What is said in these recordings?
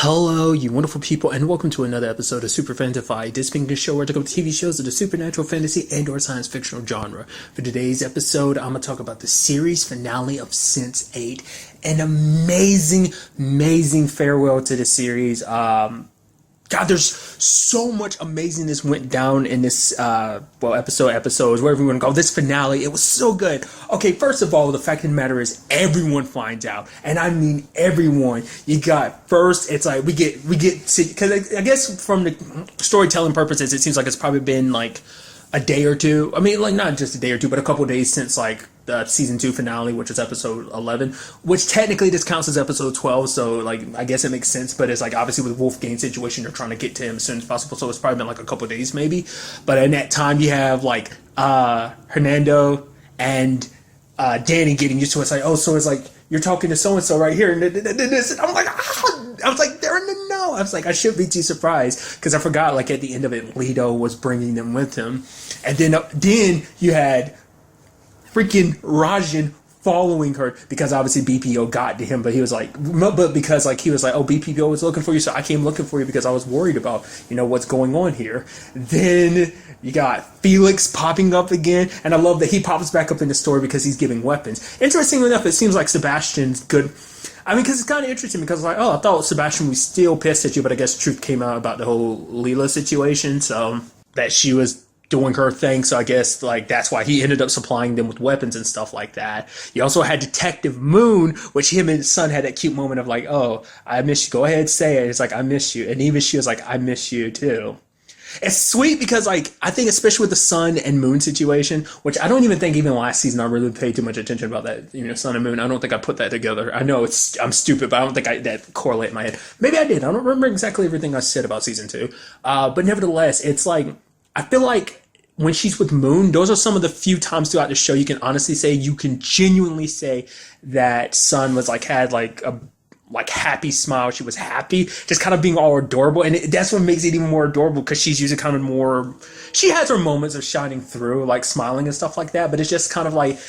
Hello, you wonderful people, and welcome to another episode of Super-Fanta-Fi. This being the show where I talk about TV shows of the supernatural, fantasy, and/or science fictional genre. For today's episode, I'm going to talk about the series finale of Sense8. An amazing, amazing farewell to the series. God, there's so much amazingness went down in this, episodes, wherever you want to go. This finale, it was so good. Okay, first of all, the fact of the matter is everyone finds out. And I mean everyone. You got, first, it's like, we get to, because I guess from the storytelling purposes, it seems like it's probably been like a day or two. I mean, like, not just a day or two, but a couple of days since, like, the season 2 finale, which was episode 11, which technically this counts as episode 12, so, like, I guess it makes sense, but it's, like, obviously with Wolfgang's situation, they're trying to get to him as soon as possible, so it's probably been, like, a couple of days, maybe. But in that time, you have, like, Hernando and Danny getting used to it. It's like, oh, so it's like, you're talking to so-and-so right here, and I'm like, I was like, they're in the know. I was like, I shouldn't be too surprised, because I forgot, like, at the end of it, Leto was bringing them with him. And then you had freaking Rajan following her, because obviously BPO got to him, but he was like, but because, like, he was like, oh, BPO was looking for you, so I came looking for you because I was worried about, what's going on here. Then you got Felix popping up again, and I love that he pops back up in the story because he's giving weapons. Interestingly enough, it seems like Sebastian's good. I mean, because it's kind of interesting, because, like, oh, I thought Sebastian was still pissed at you, but I guess truth came out about the whole Leela situation, so that she was doing her thing, so I guess, like, that's why he ended up supplying them with weapons and stuff like that. You also had Detective Moon, which him and his son had that cute moment of, like, oh, I miss you, go ahead, say it. It's like, I miss you. And even she was like, I miss you too. It's sweet because, like, I think especially with the Sun and Moon situation, which I don't even think even last season I really paid too much attention about that, Sun and Moon. I don't think I put that together. I know I'm stupid, but I don't think that correlate in my head. Maybe I did. I don't remember exactly everything I said about season 2. But nevertheless, it's like, I feel like when she's with Moon, those are some of the few times throughout the show you can honestly say, you can genuinely say that Sun was like, had like a happy smile. She was happy, just kind of being all adorable. And that's what makes it even more adorable, because she's usually kind of more, she has her moments of shining through, like smiling and stuff like that. But it's just kind of like,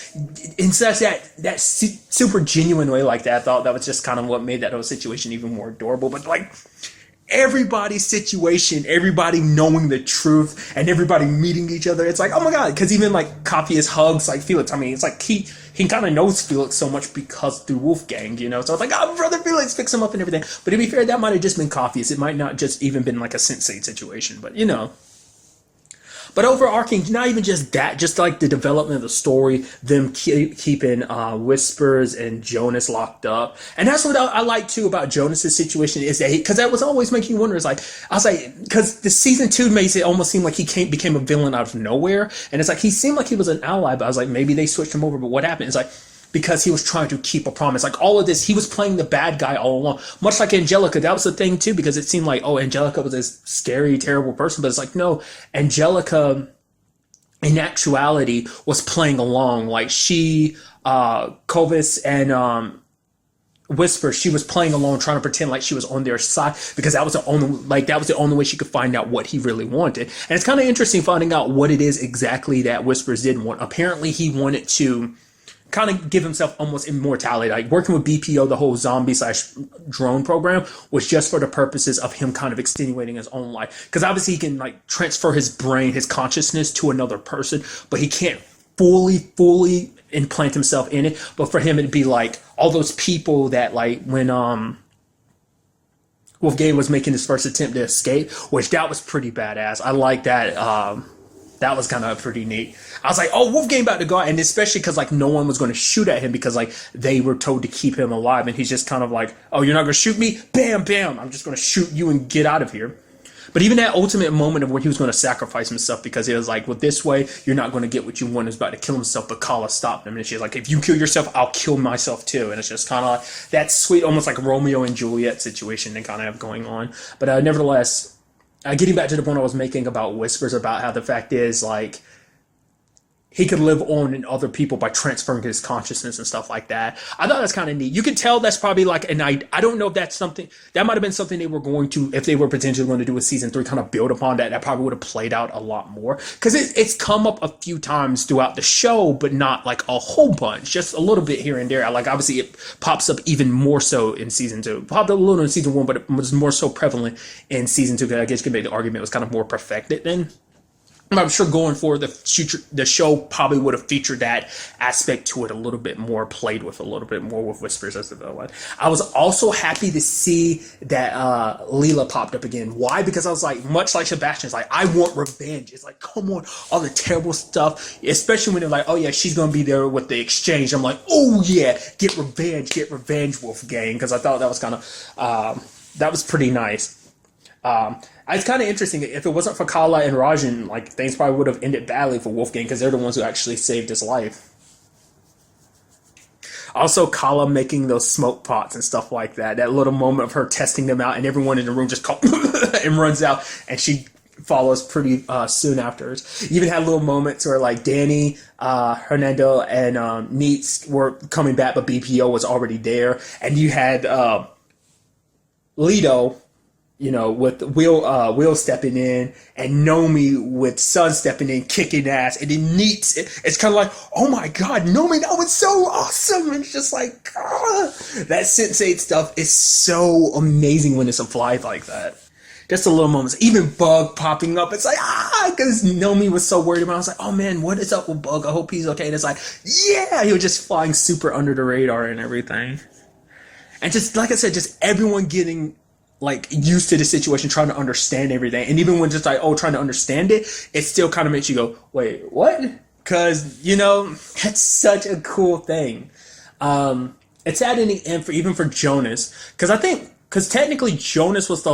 in such that super genuine way like that, I thought that was just kind of what made that whole situation even more adorable. But like, everybody's situation, everybody knowing the truth, and everybody meeting each other. It's like, oh my God, because even like copious hugs, like Felix. I mean, it's like he kind of knows Felix so much because through Wolfgang, So it's like, oh, brother Felix, fix him up and everything. But to be fair, that might have just been copious. It might not just even been like a Sense8 situation, but But overarching, not even just that, just like the development of the story, them keeping Whispers and Jonas locked up. And that's what I like too about Jonas's situation, is that because that was always making you wonder, is like, I was like, because the season 2 makes it almost seem like he became a villain out of nowhere. And it's like, he seemed like he was an ally, but I was like, maybe they switched him over, but what happened? It's like, because he was trying to keep a promise. Like, all of this, he was playing the bad guy all along. Much like Angelica, that was the thing too, because it seemed like, oh, Angelica was this scary, terrible person, but it's like, no, Angelica, in actuality, was playing along. Like, she, Kovis and Whisper, she was playing along, trying to pretend like she was on their side, because that was the only way she could find out what he really wanted. And it's kind of interesting finding out what it is exactly that Whispers did want. Apparently, he wanted to kind of give himself almost immortality. Like, working with BPO, the whole zombie/drone program, was just for the purposes of him kind of extenuating his own life. Because obviously he can, like, transfer his brain, his consciousness to another person, but he can't fully implant himself in it. But for him, it'd be like all those people that, like, when Wolfgang was making his first attempt to escape, which that was pretty badass. I like that. That was kind of pretty neat. I was like, oh, Wolfgang about to go out. And especially because, like, no one was going to shoot at him, because, like, they were told to keep him alive. And he's just kind of like, oh, you're not going to shoot me? Bam, bam. I'm just going to shoot you and get out of here. But even that ultimate moment of when he was going to sacrifice himself, because it was like, well, this way, you're not going to get what you want. He was about to kill himself, but Kala stopped him. And she's like, if you kill yourself, I'll kill myself too. And it's just kind of like that sweet, almost like Romeo and Juliet situation they kind of have going on. But nevertheless, getting back to the point I was making about Whispers, about how the fact is, like, he could live on in other people by transferring his consciousness and stuff like that. I thought that's kind of neat. You can tell that's probably like, and I don't know if that's something, that might have been something they were going to, if they were potentially going to do a season 3, kind of build upon that. That probably would have played out a lot more. Because it's come up a few times throughout the show, but not like a whole bunch. Just a little bit here and there. Like, obviously, it pops up even more so in season 2. Popped up a little in season 1, but it was more so prevalent in season 2. Because I guess you could make the argument it was kind of more perfected then. I'm sure going forward, the show probably would have featured that aspect to it a little bit more, played with a little bit more with Whispers as the villain. I was also happy to see that Leela popped up again. Why? Because I was like, much like Sebastian's, like, I want revenge. It's like, come on, all the terrible stuff, especially when they're like, oh yeah, she's going to be there with the exchange. I'm like, oh yeah, get revenge, Wolfgang, because I thought that was kind of, that was pretty nice. It's kind of interesting. If it wasn't for Kala and Rajan, like, things probably would have ended badly for Wolfgang because they're the ones who actually saved his life. Also, Kala making those smoke pots and stuff like that. That little moment of her testing them out and everyone in the room just and runs out, and she follows pretty soon afterwards. You even had little moments where, like, Danny, Hernando, and Neitz were coming back, but BPO was already there. And you had Lido, you know, with Will stepping in, and Nomi with Sun stepping in, kicking ass, and then Neat's, it's kind of like, oh my god, Nomi, that was so awesome, and it's just like, that Sense8 stuff is so amazing when it's applied like that. Just the little moments, even Bug popping up, it's like, because Nomi was so worried about it. I was like, oh man, what is up with Bug? I hope he's okay. And it's like, yeah, he was just flying super under the radar and everything. And just, like I said, just everyone getting, like, used to the situation, trying to understand everything. And even when just like, trying to understand it, it still kind of makes you go, wait, what? Because, you know, that's such a cool thing. It's sad in the end for Jonas. Because technically Jonas was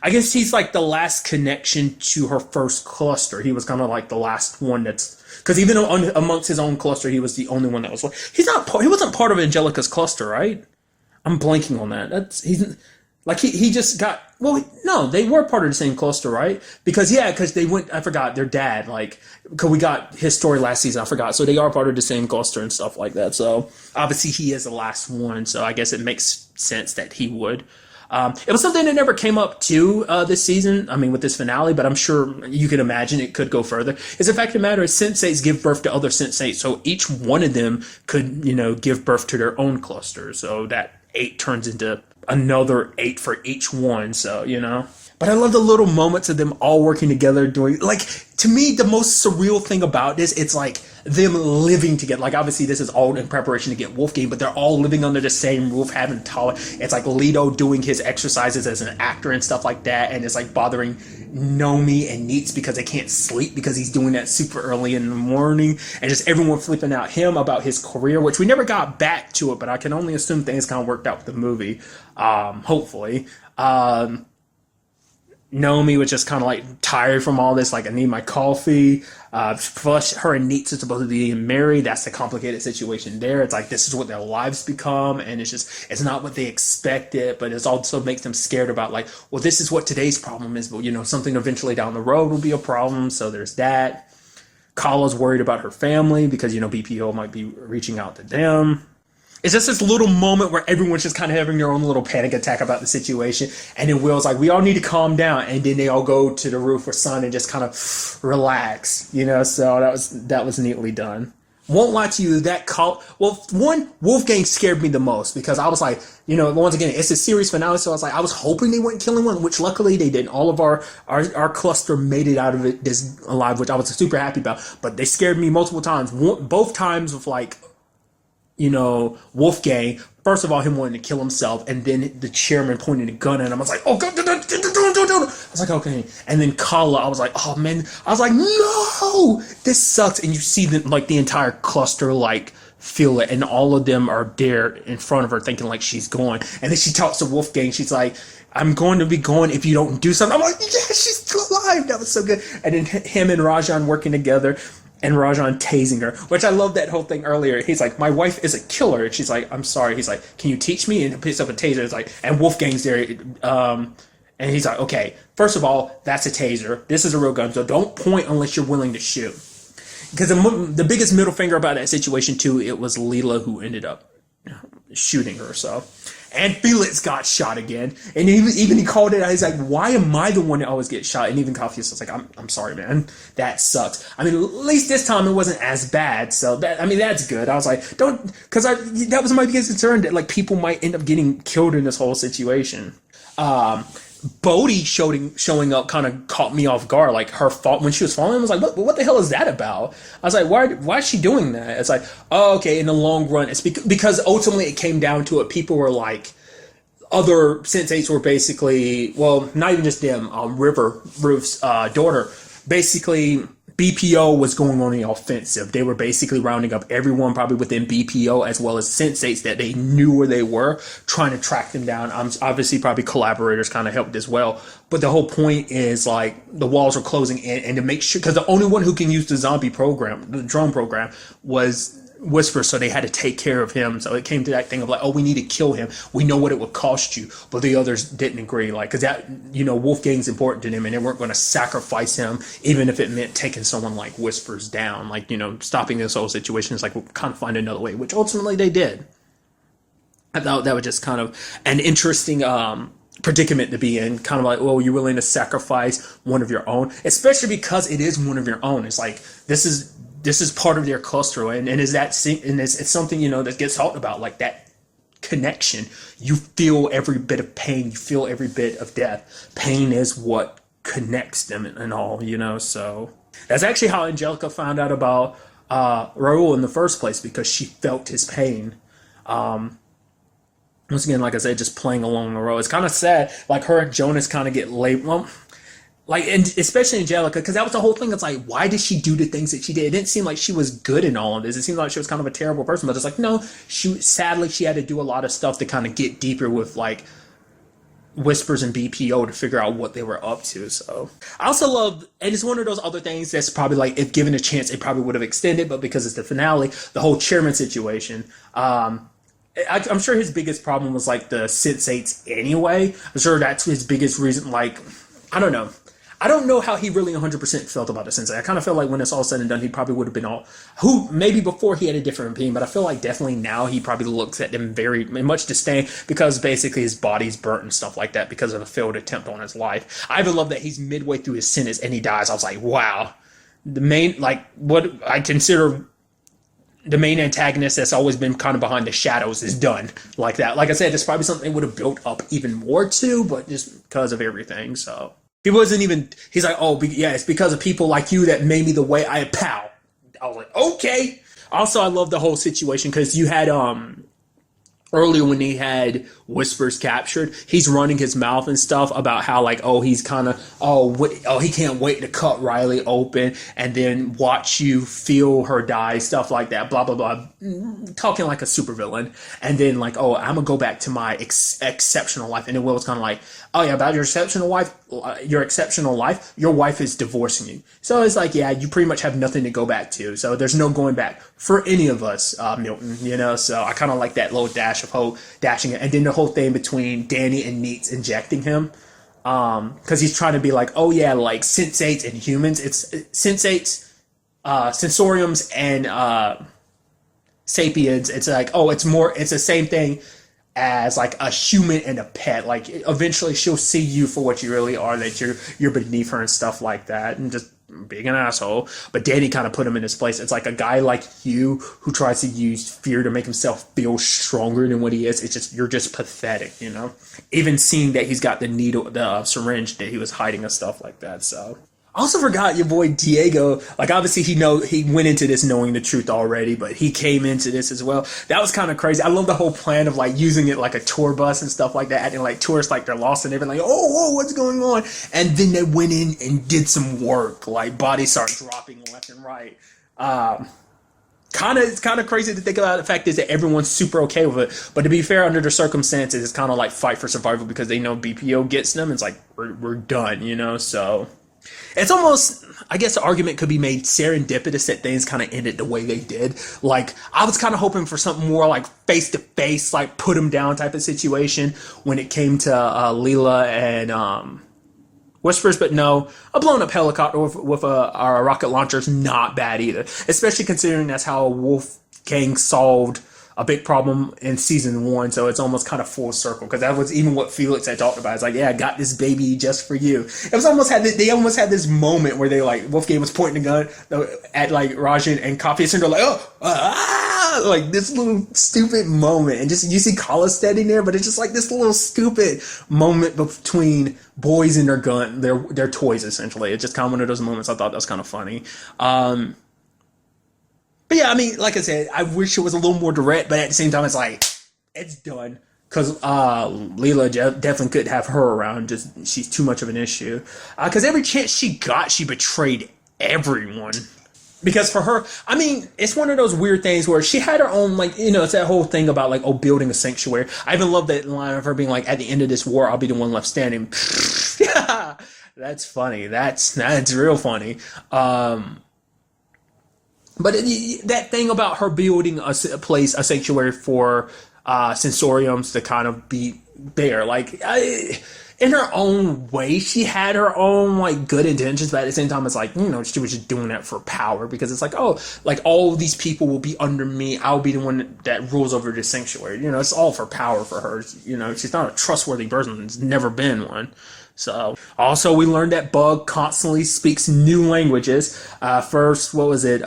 I guess he's like the last connection to her first cluster. He was kind of like the last one because even amongst his own cluster, he was the only one that was, he wasn't part of Angelica's cluster, right? I'm blanking on that. He just got, no, they were part of the same cluster, right? Because they went, I forgot, their dad, because we got his story last season, I forgot. So they are part of the same cluster and stuff like that. So obviously he is the last one. So I guess it makes sense that he would. It was something that never came up this season, with this finale, but I'm sure you can imagine it could go further. Is the fact of the matter is Sense8s give birth to other Sense8s, so each one of them could, give birth to their own cluster. So that 8 turns into another 8 for each one, so, But I love the little moments of them all working together doing, to me, the most surreal thing about this, it's like them living together. Obviously this is all in preparation to get Wolfgang, but they're all living under the same roof, having it's like Lido doing his exercises as an actor and stuff like that, and it's like bothering Nomi and Neitz because they can't sleep because he's doing that super early in the morning, and just everyone flipping out him about his career, which we never got back to it, but I can only assume things kind of worked out with the movie, hopefully. Nomi was just kind of tired from all this, I need my coffee. Plus, her and Neitz are supposed to be married. That's the complicated situation there. It's this is what their lives become, and it's not what they expected, but it also makes them scared about this is what today's problem is, but something eventually down the road will be a problem, so there's that. Kala's worried about her family because, BPO might be reaching out to them. It's just this little moment where everyone's just kind of having their own little panic attack about the situation. And then Will's like, we all need to calm down. And then they all go to the roof with Sun and just kind of relax, so that was neatly done. Won't lie to you, Wolfgang scared me the most because I was like, once again, it's a series finale. So I was hoping they wouldn't kill anyone, which luckily they didn't. All of our cluster made it out of it alive, which I was super happy about. But they scared me multiple times. Both times with Wolfgang, first of all, him wanting to kill himself, and then the chairman pointing a gun at him. I was like, oh, God, don't. I was like, okay. And then Kala, I was like, oh, man. I was like, no, this sucks. And you see the entire cluster, feel it, and all of them are there in front of her thinking she's going. And then she talks to Wolfgang. She's like, I'm going to be going if you don't do something. I'm like, yeah, she's still alive. That was so good. And then him and Rajan working together. And Rajan tasing her, which I love that whole thing earlier. He's like, my wife is a killer. And she's like, I'm sorry. He's like, can you teach me? And he picks up a taser. It's and Wolfgang's there. And he's like, okay, first of all, that's a taser. This is a real gun, so don't point unless you're willing to shoot. Because the biggest middle finger about that situation, too, it was Leela who ended up shooting her, so. And Felix got shot again. And even he called it out. He's like, why am I the one that always gets shot? And even Coffee's was like, I'm sorry, man. That sucks. I mean, at least this time it wasn't as bad. So that's good. I was like, that was my biggest concern, that like people might end up getting killed in this whole situation. Bodhi showing up kind of caught me off guard. Like her fault when she was falling, I was like, what the hell is that about? I was like, why is she doing that? It's like, oh, okay, in the long run, it's because ultimately it came down to it. People were like, other Sense8s were basically, well, not even just them, Ruth's daughter, basically BPO was going on the offensive. They were basically rounding up everyone probably within BPO as well as Sense8s that they knew where they were, trying to track them down. Obviously, probably collaborators kind of helped as well. But the whole point is like the walls were closing in, and to make sure, because the only one who can use the drone program was Whisper, so they had to take care of him. So it came to that thing of like, oh, we need to kill him. We know what it would cost you, but the others didn't agree. Like, because that, Wolfgang's important to them, and they weren't going to sacrifice him, even if it meant taking someone like Whispers down. Like, stopping this whole situation is like, we'll kind of find another way, which ultimately they did. I thought that was just kind of an interesting predicament to be in. Kind of like, well, you're willing to sacrifice one of your own, especially because it is one of your own. It's like, this is part of their cluster, and it's something that gets talked about, like that connection. You feel every bit of pain, you feel every bit of death. Pain is what connects them and all, so that's actually how Angelica found out about Raul in the first place, because she felt his pain. Once again, like I said, just playing along the road. It's kind of sad, like her and Jonas kind of get labeled. And especially Angelica, because that was the whole thing. It's like, why did she do the things that she did? It didn't seem like she was good in all of this. It seemed like she was kind of a terrible person. But it's like, no, sadly, she had to do a lot of stuff to kind of get deeper with, like, Whispers and BPO to figure out what they were up to. So I also love, and it's one of those other things that's probably like, if given a chance, it probably would have extended. But because it's the finale, the whole chairman situation, I'm sure his biggest problem was, like, the Sense8s anyway. I'm sure that's his biggest reason. Like, I don't know. I don't know how he really 100% felt about the Sensei. I kind of feel like when it's all said and done, he probably would have been maybe before he had a different opinion, but I feel like definitely now he probably looks at them very much disdain, because basically his body's burnt and stuff like that because of a failed attempt on his life. I even love that he's midway through his sentence and he dies. I was like, wow. What I consider the main antagonist that's always been kind of behind the shadows is done like that. Like I said, it's probably something they would have built up even more to, but just because of everything, so. He's like, oh, yeah, it's because of people like you that made me the way I pow. I was like, okay. Also, I love the whole situation because you had, earlier when he had Whispers captured, he's running his mouth and stuff about how, like, oh, he's kind of, he can't wait to cut Riley open and then watch you feel her die, stuff like that, blah, blah, blah, talking like a supervillain. And then, like, oh, I'm going to go back to my exceptional life. And then Will's kind of like, oh, yeah, about your exceptional life, your wife is divorcing you. So it's like, yeah, you pretty much have nothing to go back to. So there's no going back for any of us, Milton, So I kind of like that little dash of hope, dashing it. And then the whole thing between Danny and Neats injecting him, because he's trying to be like, oh yeah, like Sense8s and humans, it's Sense8s, Sensoriums and Sapiens. It's like, oh, it's the same thing as like a human and a pet. Like eventually she'll see you for what you really are, that you're beneath her and stuff like that, and just being an asshole. But Danny kind of put him in his place. It's like a guy like you who tries to use fear to make himself feel stronger than what he is. It's just, you're just pathetic, even seeing that he's got the needle, the syringe that he was hiding and stuff like that. So I also forgot your boy Diego. Like, obviously he went into this knowing the truth already, but he came into this as well. That was kind of crazy. I love the whole plan of like using it like a tour bus and stuff like that, acting like tourists like they're lost and everything. Like, oh, what's going on? And then they went in and did some work. Like, bodies start dropping left and right. It's kind of crazy to think about. The fact is that everyone's super okay with it, but to be fair, under the circumstances, it's kind of like fight for survival, because they know BPO gets them. It's like we're done, So. It's almost, I guess the argument could be made serendipitous that things kind of ended the way they did. Like, I was kind of hoping for something more like face to face, like put them down type of situation when it came to Leela and Whispers, but no, a blown up helicopter with a rocket launcher is not bad either, especially considering that's how Wolfgang solved a big problem in season 1, so it's almost kind of full circle, because that was even what Felix had talked about. It's like, yeah, I got this baby just for you. It was almost they almost had this moment where they like Wolfgang was pointing the gun at like Rajan and Coffee, and they're like, like this little stupid moment, and just you see Kala standing there, but it's just like this little stupid moment between boys and their toys essentially. It's just kind of one of those moments. I thought that was kind of funny. But yeah, I mean, like I said, I wish it was a little more direct, but at the same time, it's like, it's done. Because Leela definitely couldn't have her around. Just she's too much of an issue. Because every chance she got, she betrayed everyone. Because for her, I mean, it's one of those weird things where she had her own, like, you know, it's that whole thing about, like, building a sanctuary. I even love that line of her being like, at the end of this war, I'll be the one left standing. Yeah, that's funny. That's real funny. But that thing about her building a sanctuary for sensoriums to kind of be there, like, in her own way, she had her own, like, good intentions, but at the same time, it's like, you know, she was just doing that for power, because it's like, oh, like, all these people will be under me, I'll be the one that rules over the sanctuary. You know, it's all for power for her. You know, she's not a trustworthy person. There's never been one. So, also, we learned that Bug constantly speaks new languages. First, what was it?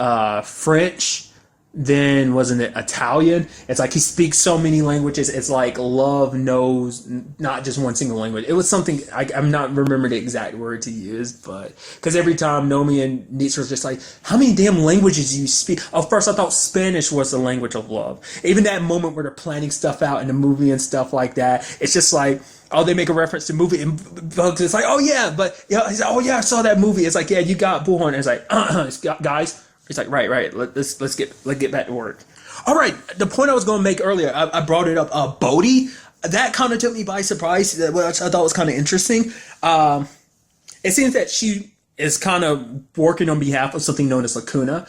French. Then, wasn't it Italian? It's like he speaks so many languages. It's like Love knows not just one single language. It was something, I'm not remembering the exact word to use, but because every time Nomi and Nietzsche was just like, how many damn languages do you speak? At first, I thought Spanish was the language of love. Even that moment where they're planning stuff out in the movie and stuff like that, it's just like, oh, they make a reference to movie, and Bugs is like, oh yeah, but yeah, he's like, oh yeah, I saw that movie. It's like, yeah, you got Bullhorn. And it's like, guys. He's like, right. Let's get back to work. All right, the point I was going to make earlier, I brought it up. Bodhi, that kind of took me by surprise, which I thought was kind of interesting. It seems that she is kind of working on behalf of something known as Lacuna.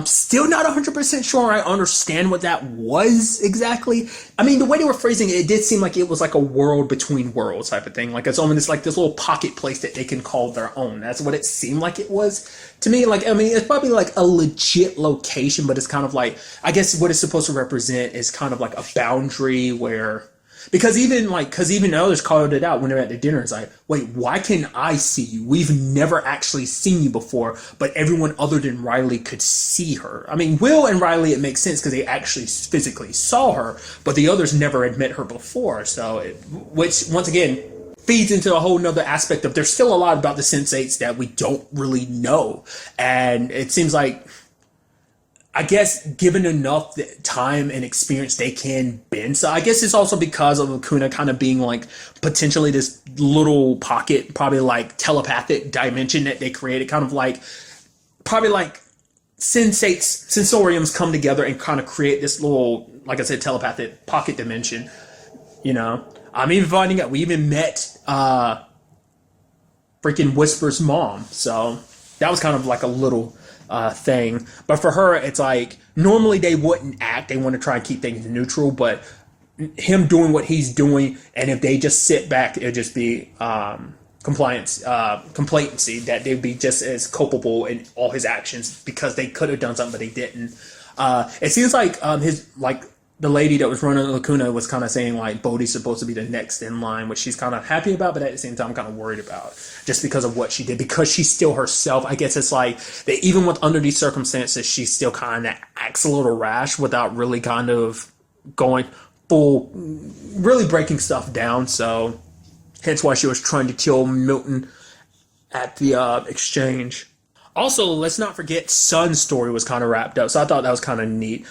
Still not 100% sure I understand what that was exactly. I mean, the way they were phrasing it, it did seem like it was like a world between worlds type of thing. Like it's almost like this little pocket place that they can call their own. That's what it seemed like it was to me. Like, I mean, it's probably like a legit location, but it's kind of like, I guess what it's supposed to represent is kind of like a boundary where, because even others called it out when they're at the dinner. It's like, wait, why can I see you? We've never actually seen you before, but everyone other than Riley could see her. I mean, Will and Riley, it makes sense because they actually physically saw her, but the others never had met her before. So, which once again feeds into a whole nother aspect of there's still a lot about the Sense8s that we don't really know, and it seems like, I guess, given enough time and experience, they can bend. So I guess it's also because of Lacuna kind of being like potentially this little pocket, probably like telepathic dimension that they created, kind of like, probably like Sense8's sensoriums come together and kind of create this little, like I said, telepathic pocket dimension, you know? I'm even finding out we even met freaking Whisper's mom. So that was kind of like a little thing. But for her, it's like, normally they wouldn't act. They want to try and keep things neutral, but him doing what he's doing, and if they just sit back, it'd just be complacency, that they'd be just as culpable in all his actions because they could have done something, but they didn't. It seems like the lady that was running Lacuna was kind of saying like Bodhi's supposed to be the next in line, which she's kind of happy about, but at the same time kind of worried about just because of what she did, because she's still herself. I guess it's like that even with under these circumstances, she still kind of acts a little rash without really kind of going full, really breaking stuff down. So hence why she was trying to kill Milton at the exchange. Also, let's not forget Sun's story was kind of wrapped up, so I thought that was kind of neat.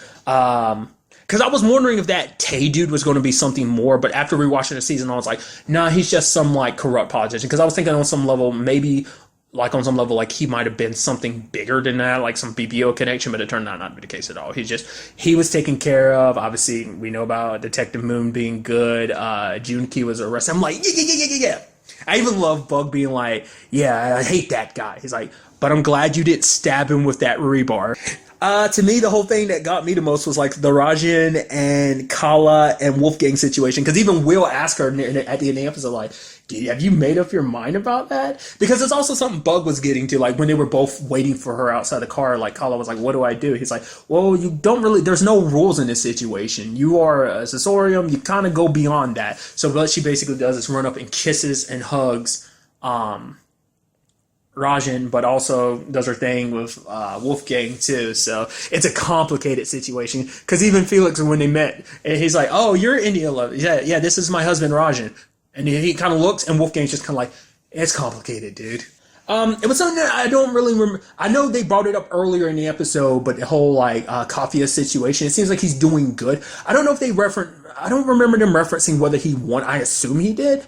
Because I was wondering if that Tay dude was going to be something more, but after rewatching the season, I was like, nah, he's just some, like, corrupt politician. Because I was thinking on some level, maybe, like, on some level, like, he might have been something bigger than that, like some BBO connection, but it turned out not to be the case at all. He was taken care of. Obviously, we know about Detective Moon being good. Junki was arrested. I'm like, yeah. I even love Bug being like, yeah, I hate that guy. He's like, but I'm glad you didn't stab him with that rebar. To me, the whole thing that got me the most was like the Rajan and Kala and Wolfgang situation. Because even Will asked her at the end of the episode, like, have you made up your mind about that? Because it's also something Bug was getting to, like when they were both waiting for her outside the car. Like Kala was like, "What do I do?" He's like, "Well, you don't really. There's no rules in this situation. You are a Sensorium. You kind of go beyond that." So what she basically does is run up and kisses and hugs Rajan, but also does her thing with Wolfgang too. So it's a complicated situation. Because even Felix, when they met, and he's like, "Oh, you're India Love. Yeah, this is my husband Rajan." And he kind of looks, and Wolfgang's just kind of like, "It's complicated, dude." It was something that I don't really remember. I know they brought it up earlier in the episode, but the whole like Kafia situation, it seems like he's doing good. I don't know if they I don't remember them referencing whether he won. I assume he did.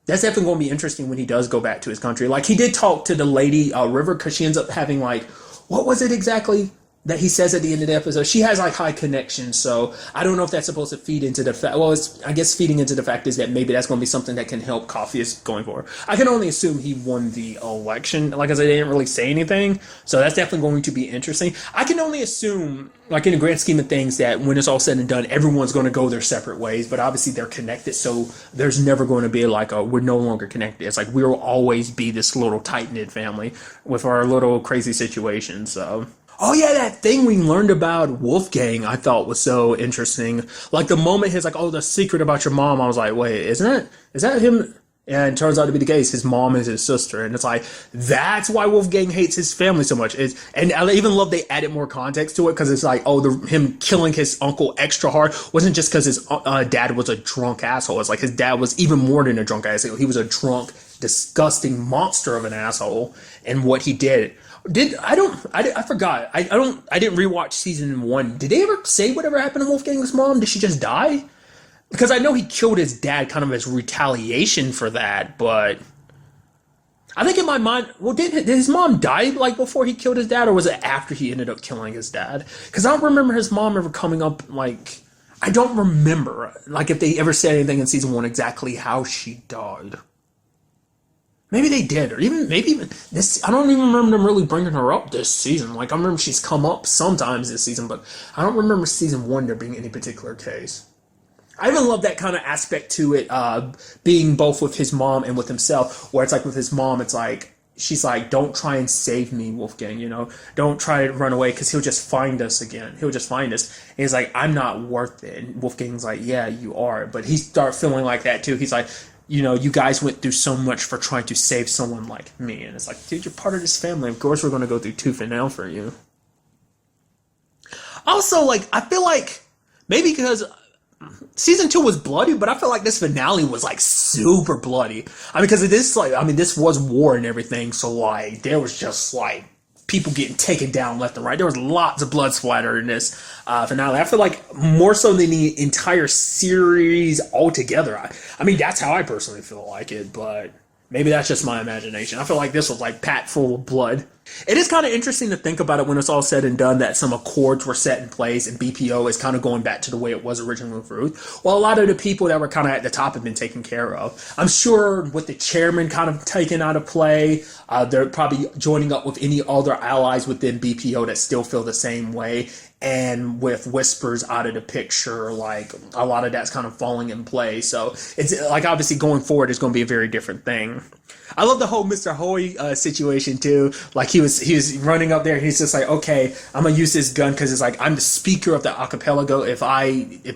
That's definitely going to be interesting when he does go back to his country. Like, he did talk to the lady, River, because she ends up having, like, what was it exactly that he says at the end of the episode? She has, like, high connections, so I don't know if that's supposed to feed into the fact. Well, I guess feeding into the fact is that maybe that's going to be something that can help Coffeeus going forward. I can only assume he won the election. Like I said, they didn't really say anything, so that's definitely going to be interesting. I can only assume, like, in the grand scheme of things, that when it's all said and done, everyone's going to go their separate ways, but obviously they're connected, so there's never going to be like we're no longer connected. It's like we'll always be this little tight-knit family with our little crazy situations. So, oh yeah, that thing we learned about Wolfgang I thought was so interesting. Like the moment he's like, "Oh, the secret about your mom," I was like, "Wait, is that him?" And it turns out to be the case. His mom is his sister. And it's like, that's why Wolfgang hates his family so much. And I even love they added more context to it, because it's like, him killing his uncle extra hard wasn't just because his dad was a drunk asshole. It's like his dad was even more than a drunk asshole. He was a drunk, disgusting monster of an asshole. And what he did. I forgot. I didn't rewatch season 1. Did they ever say whatever happened to Wolfgang's mom? Did she just die? Because I know he killed his dad kind of as retaliation for that, but I think in my mind, well, did his mom die like before he killed his dad, or was it after he ended up killing his dad? Because I don't remember his mom ever coming up, like, I don't remember, like, if they ever said anything in season 1 exactly how she died. Maybe they did, or maybe even this. I don't even remember them really bringing her up this season. Like, I remember she's come up sometimes this season, but I don't remember season 1 there being any particular case. I even love that kind of aspect to it, being both with his mom and with himself, where it's like with his mom, it's like, she's like, "Don't try and save me, Wolfgang, don't try to run away, because he'll just find us again. He'll just find us." And he's like, "I'm not worth it." And Wolfgang's like, "Yeah, you are." But he starts feeling like that too. He's like, "You guys went through so much for trying to save someone like me." And it's like, dude, you're part of this family. Of course we're going to go through tooth and nail for you. Also, like, I feel like, maybe because season 2 was bloody, but I feel like this finale was like super bloody. I mean, because this was war and everything, so like there was just like people getting taken down left and right. There was lots of blood splatter in this finale. I feel like more so than the entire series altogether. I mean, that's how I personally feel like it, but maybe that's just my imagination. I feel like this was like packed full of blood. It is kind of interesting to think about it when it's all said and done, that some accords were set in place and BPO is kind of going back to the way it was originally with Ruth. Well, a lot of the people that were kind of at the top have been taken care of. I'm sure with the chairman kind of taken out of play, they're probably joining up with any other allies within BPO that still feel the same way. And with Whispers out of the picture, like, a lot of that's kind of falling in place. So it's like, obviously going forward is going to be a very different thing. I love the whole Mr. Hoy situation too. Like, he was running up there and he's just like, "Okay, I'm gonna use this gun because it's like, I'm the speaker of the archipelago. If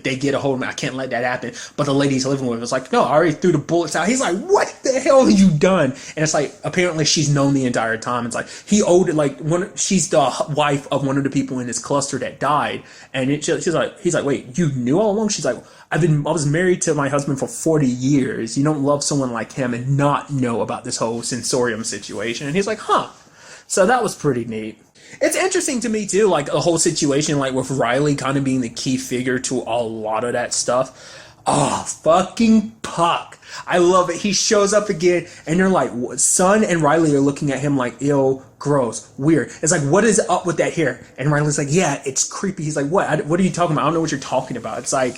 they get a hold of me, I can't let that happen." But the lady he's living with was like, "No, I already threw the bullets out." He's like, "What the hell have you done?" And it's like, apparently she's known the entire time. It's like, he owed it, like, she's the wife of one of the people in his cluster that died. And he's like, "Wait, you knew all along?" She's like, I was married to my husband for 40 years. You don't love someone like him and not know about this whole sensorium situation. And he's like, "Huh." So that was pretty neat. It's interesting to me too, like the whole situation, like with Riley kind of being the key figure to a lot of that stuff. Oh, fucking Puck. I love it. He shows up again and they're like, Son and Riley are looking at him like, "Ew, gross, weird." It's like, "What is up with that hair?" And Riley's like, "Yeah, it's creepy." He's like, What are you talking about? I don't know what you're talking about." It's like,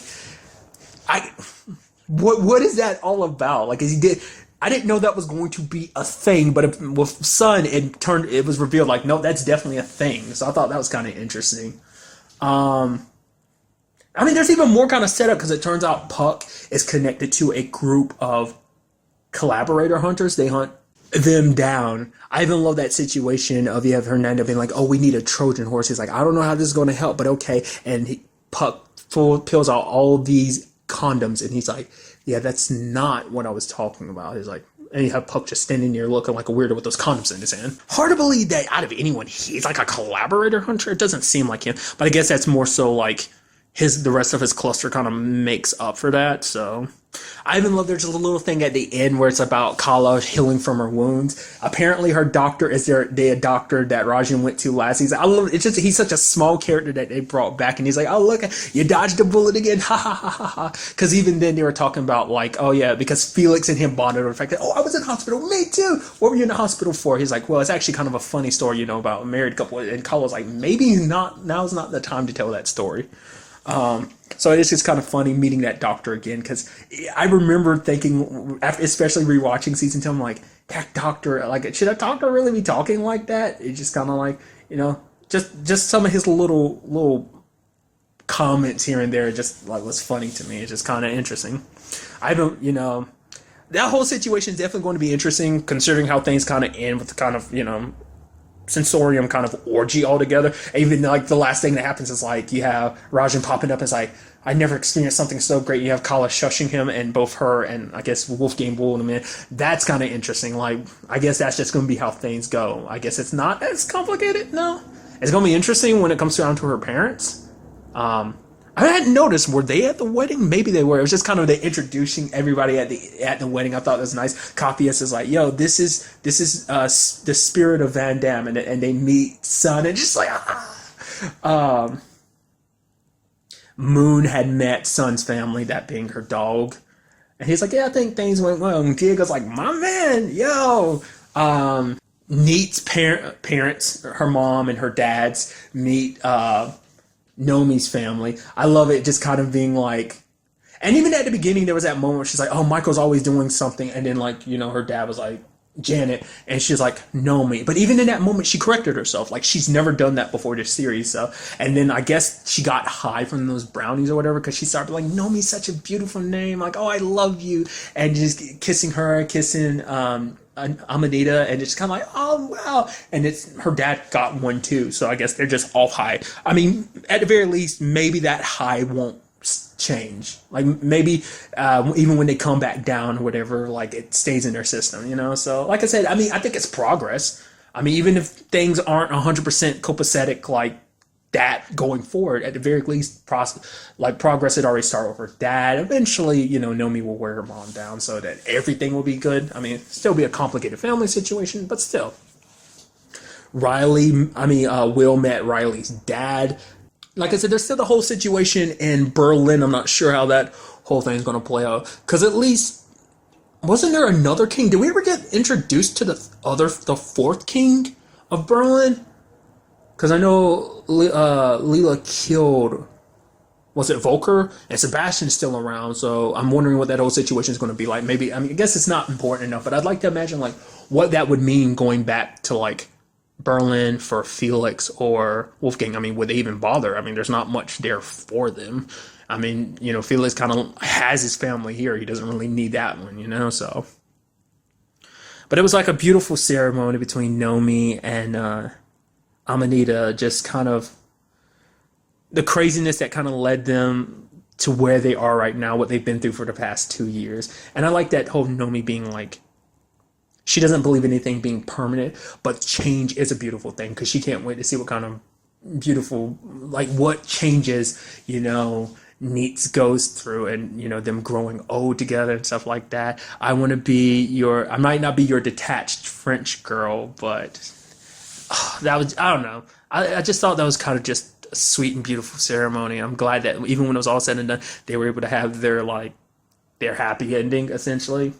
what is that all about? Like, I didn't know that was going to be a thing, but with Sun, it was revealed like, no, that's definitely a thing. So I thought that was kind of interesting. I mean, there's even more kind of setup because it turns out Puck is connected to a group of collaborator hunters. They hunt them down. I even love that situation of you have Hernando being like, "Oh, we need a Trojan horse." He's like, "I don't know how this is going to help, but okay." And Puck pulls out all these condoms, and he's like, "Yeah, that's not what I was talking about." He's like, and you have Puck just standing there looking like a weirdo with those condoms in his hand. Hard to believe that out of anyone, he's like a collaborator hunter. It doesn't seem like him, but I guess that's more so like the rest of his cluster kind of makes up for that. So I even love there's a little thing at the end where it's about Kala healing from her wounds. Apparently her doctor is the doctor that Rajan went to last season. I love it's just he's such a small character that they brought back, and he's like, "Oh, look, you dodged a bullet again." Ha ha ha ha ha. Because even then they were talking about like, "Oh yeah," because Felix and him bonded over the fact that, "Oh, I was in hospital." "Me too." "What were you in the hospital for?" He's like, "Well, it's actually kind of a funny story, about a married couple." And Kala's like, "Maybe not, now's not the time to tell that story." So it's just kind of funny meeting that doctor again, because I remember thinking, especially rewatching season 2, I'm like, that doctor, like, should a doctor really be talking like that? It's just kind of like, just some of his little comments here and there just like was funny to me. It's just kind of interesting. I don't, that whole situation is definitely going to be interesting considering how things kind of end with the kind of, sensorium kind of orgy altogether. Even like the last thing that happens is like you have Rajan popping up as like, "I never experienced something so great." You have Kala shushing him, and both her and I guess Wolfgang wooing him in. That's kind of interesting. Like, I guess that's just going to be how things go. I guess it's not as complicated. No, it's going to be interesting when it comes down to her parents. I hadn't noticed, were they at the wedding? Maybe they were. It was just kind of the introducing everybody at the wedding. I thought it was nice. Coppius is like, "Yo, this is the spirit of Van Damme," and they meet Sun, and just like, Moon had met Sun's family, that being her dog, and he's like, "Yeah, I think things went well." And Diego's like, "My man, yo." Neat's parents, her mom and her dad's meet Nomi's family. I love it just kind of being like, and even at the beginning there was that moment where she's like, "Oh, Michael's always doing something," and then like, her dad was like, "Janet," and she's like, "Nomi." But even in that moment she corrected herself, like she's never done that before this series. So, and then I guess she got high from those brownies or whatever, because she started like, "Nomi's such a beautiful name," like, "Oh, I love you," and just kissing Amanita, and it's kind of like, "Oh wow," and it's her dad got one too, so I guess they're just all high. I mean, at the very least, maybe that high won't change. Like maybe even when they come back down or whatever, like it stays in their system, So like I said, I mean, I think it's progress. I mean, even if things aren't 100% copacetic like that going forward, at the very least, progress had already started with her dad. Eventually, Nomi will wear her mom down so that everything will be good. I mean, still be a complicated family situation, but still. Will met Riley's dad. Like I said, there's still the whole situation in Berlin. I'm not sure how that whole thing's going to play out. Because at least, wasn't there another king? Did we ever get introduced to the fourth king of Berlin? Because I know Leela killed, was it Volker? And Sebastian's still around, so I'm wondering what that whole situation is going to be like. Maybe, I mean, I guess it's not important enough, but I'd like to imagine, like, what that would mean going back to, like, Berlin for Felix or Wolfgang. I mean, would they even bother? I mean, there's not much there for them. I mean, Felix kind of has his family here. He doesn't really need that one, so. But it was like a beautiful ceremony between Nomi and Amanita, just kind of the craziness that kind of led them to where they are right now, what they've been through for the past 2 years. And I like that whole Nomi being like, she doesn't believe anything being permanent, but change is a beautiful thing, because she can't wait to see what kind of beautiful, like what changes, Neats goes through, and them growing old together and stuff like that. I want to be I might not be your detached French girl, but that was, I don't know. I just thought that was kind of just a sweet and beautiful ceremony. I'm glad that even when it was all said and done, they were able to have their happy ending, essentially.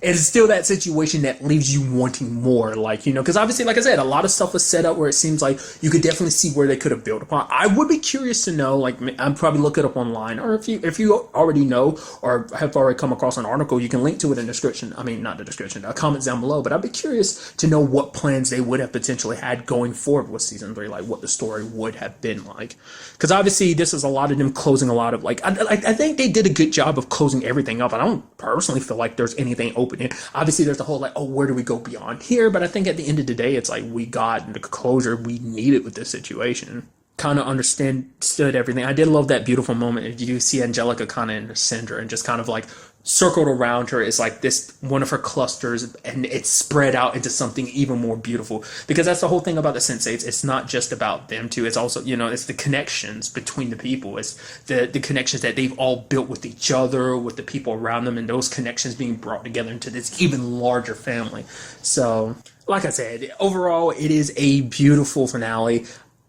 it's still that situation that leaves you wanting more. Like, you know, because obviously, like I said, a lot of stuff was set up where it seems like you could definitely see where they could have built upon. I would be curious to know, like, I'm probably look it up online, or if you already know or have already come across an article, you can link to it in the description. I mean, not the description, comments down below. But I'd be curious to know what plans they would have potentially had going forward with season 3, like what the story would have been like. Because obviously, this is a lot of them closing a lot of, like, I think they did a good job of closing everything up. I don't personally feel like there's anything open here. Obviously, there's the whole, like, oh, where do we go beyond here? But I think at the end of the day, it's like we got the closure we needed with this situation. Kind of understood everything. I did love that beautiful moment. You see Angelica kind of in the center and just kind of like circled around her is like this one of her clusters, and it's spread out into something even more beautiful, because that's the whole thing about the Sense8s. It's not just about them two, it's also, you know, it's the connections between the people. It's the connections that they've all built with each other, with the people around them, and those connections being brought together into this even larger family. So like I said, overall it is a beautiful finale.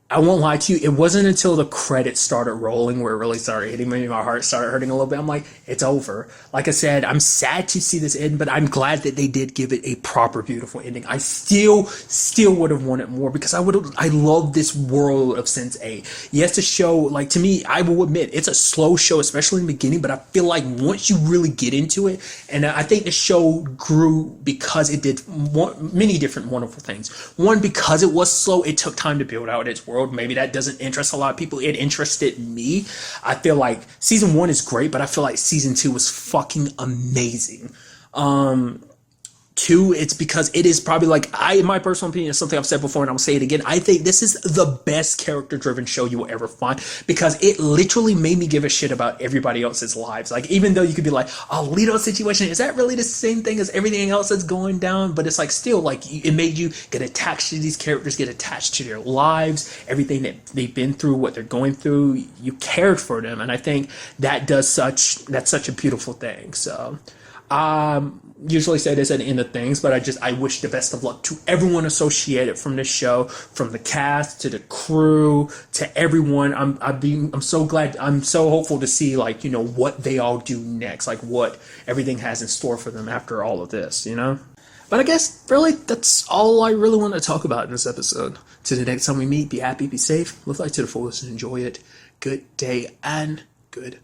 I won't lie to you, it wasn't until the credits started rolling where it really started hitting me. My heart started hurting a little bit. I'm like, it's over. Like I said, I'm sad to see this end, but I'm glad that they did give it a proper, beautiful ending. I still would have wanted more, because I love this world of Sense8. Yes, the show, like, to me, I will admit, it's a slow show, especially in the beginning, but I feel like once you really get into it, and I think the show grew because it did many different wonderful things. One, because it was slow, it took time to build out its world. Maybe that doesn't interest a lot of people. It interested me. I feel like season 1 is great, but I feel like season 2 was fucking amazing. 2, it's because it is probably, like, in my personal opinion, it's something I've said before and I'll say it again, I think this is the best character-driven show you will ever find, because it literally made me give a shit about everybody else's lives. Like, even though you could be like, oh, Lito's situation, is that really the same thing as everything else that's going down? But it's like, still, like, it made you get attached to these characters, get attached to their lives, everything that they've been through, what they're going through. You cared for them, and I think that's such a beautiful thing. So usually say this at the end of things, but I wish the best of luck to everyone associated from this show, from the cast to the crew to everyone. I'm so glad, I'm so hopeful to see, like, you know, what they all do next, like what everything has in store for them after all of this, you know. But I guess really that's all I really want to talk about in this episode. Till the next time we meet, be happy, be safe, live life to the fullest, and enjoy it. Good day and good